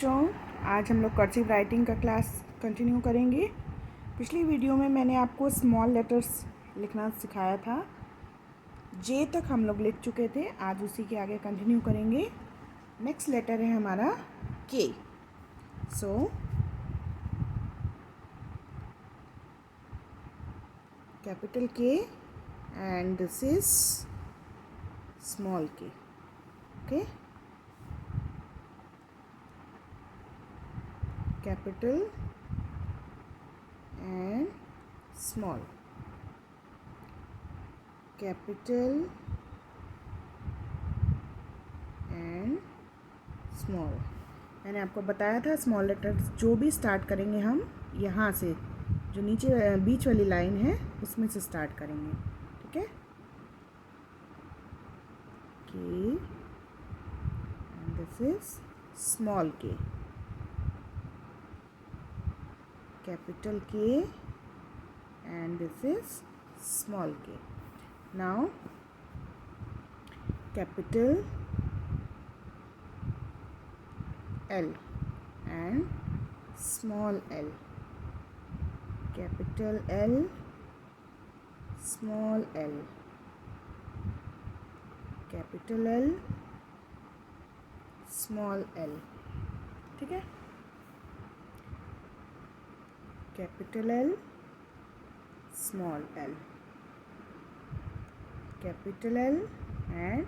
बच्चों, आज हम लोग कर्सिव राइटिंग का क्लास कंटिन्यू करेंगे। पिछली वीडियो में मैंने आपको स्मॉल लेटर्स लिखना सिखाया था। जे तक हम लोग लिख चुके थे। आज उसी के आगे कंटिन्यू करेंगे। नेक्स्ट लेटर है हमारा के। सो कैपिटल के एंड दिस इज स्मॉल के। Okay, capital and small, capital and small। मैंने आपको बताया था स्मॉल लेटर्स जो भी स्टार्ट करेंगे हम यहाँ से, जो नीचे बीच वाली लाइन है उसमें से स्टार्ट करेंगे। ठीक है, के एंड दिस इज स्मॉल के, capital K and this is small k. Now capital L and small l, capital L small l, capital L small l। ठीक है, capital L small l, capital L and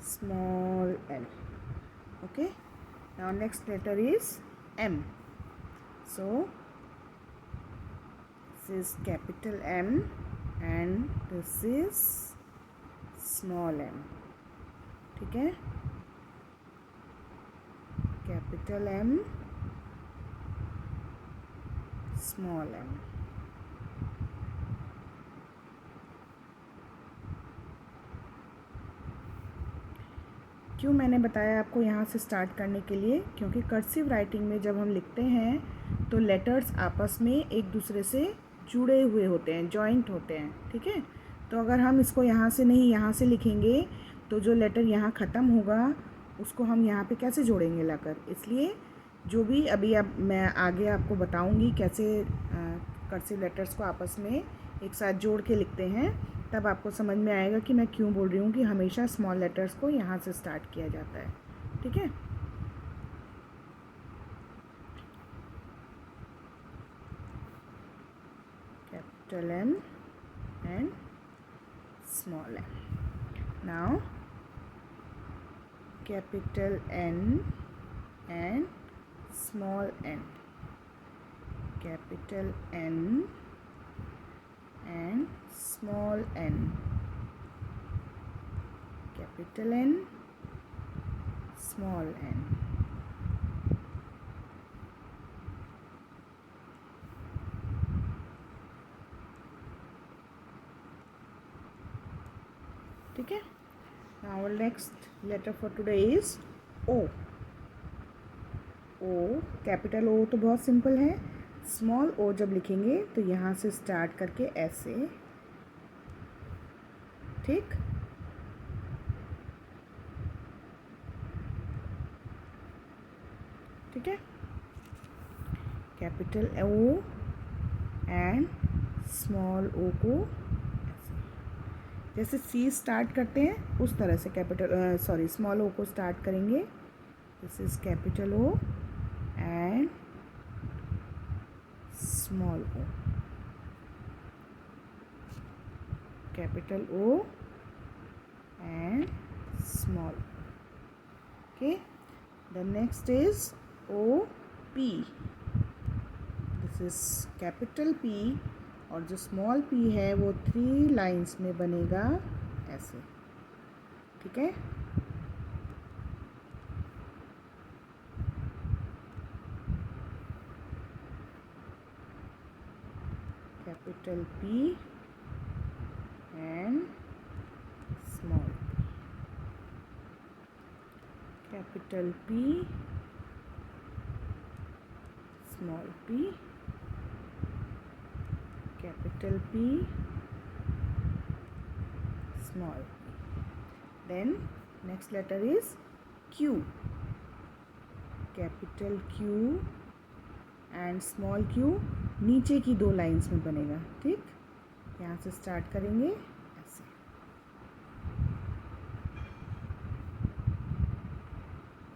small l। Okay, now next letter is M। So this is capital M and this is small m। ठीक है, capital M small m। क्यों मैंने बताया आपको यहाँ से स्टार्ट करने के लिए, क्योंकि कर्सिव राइटिंग में जब हम लिखते हैं तो लेटर्स आपस में एक दूसरे से जुड़े हुए होते हैं, जॉइंट होते हैं। ठीक है, तो अगर हम इसको यहाँ से नहीं यहाँ से लिखेंगे तो जो लेटर यहाँ ख़त्म होगा उसको हम यहाँ पे कैसे जोड़ेंगे लाकर। इसलिए जो भी अभी अब मैं आगे आपको बताऊँगी कैसे कर्सिव लेटर्स को आपस में एक साथ जोड़ के लिखते हैं, तब आपको समझ में आएगा कि मैं क्यों बोल रही हूँ कि हमेशा स्मॉल लेटर्स को यहाँ से स्टार्ट किया जाता है। ठीक है, capital M and small m। Now capital N and small n, capital N and small n, capital N small n। ठीक है, now next letter for today is O। O, capital O तो बहुत simple है। Small O जब लिखेंगे तो यहाँ से स्टार्ट करके ऐसे। ठीक, ठीक है, capital O and small O को ऐसे, जैसे C स्टार्ट करते हैं उस तरह से कैपिटल स्मॉल O को स्टार्ट करेंगे। This is capital O and small o, capital O and small o। Okay, the next is OP। this is capital P और जो small p है वो 3 लाइन्स में बनेगा ऐसे। ठीक है, capital P and small p, capital P small p, capital P small p। Then next letter is Q। Capital Q and small Q नीचे की 2 लाइंस में बनेगा। ठीक, यहाँ से स्टार्ट करेंगे ऐसे।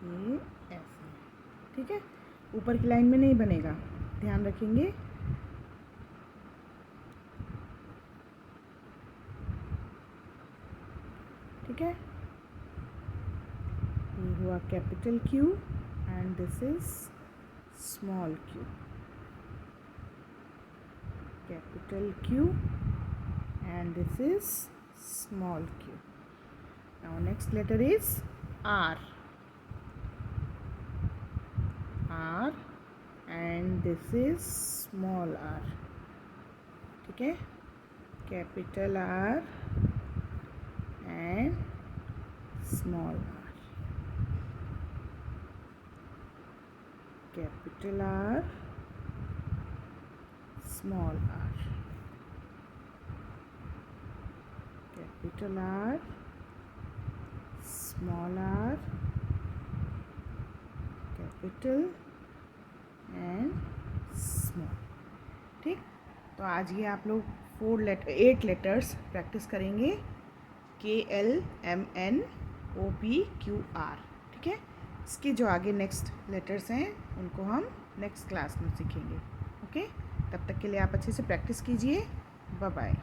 ये ऐसे, ठीक है, ऊपर की लाइन में नहीं बनेगा, ध्यान रखेंगे। ठीक है, ये हुआ capital Q and this is small Q. Capital Q and this is small q. Now next letter is R. R and this is small r. ठीक है, capital R and small r. Capital R, small r. Capital R, small r, capital and small. ठीक, तो आज ये आप लोग 8 letters practice करेंगे, KLMNOPQR। ठीक है, इसके जो आगे नेक्स्ट लेटर्स हैं उनको हम नेक्स्ट क्लास में सीखेंगे। ओके, तब तक के लिए आप अच्छे से प्रैक्टिस कीजिए। Bye bye.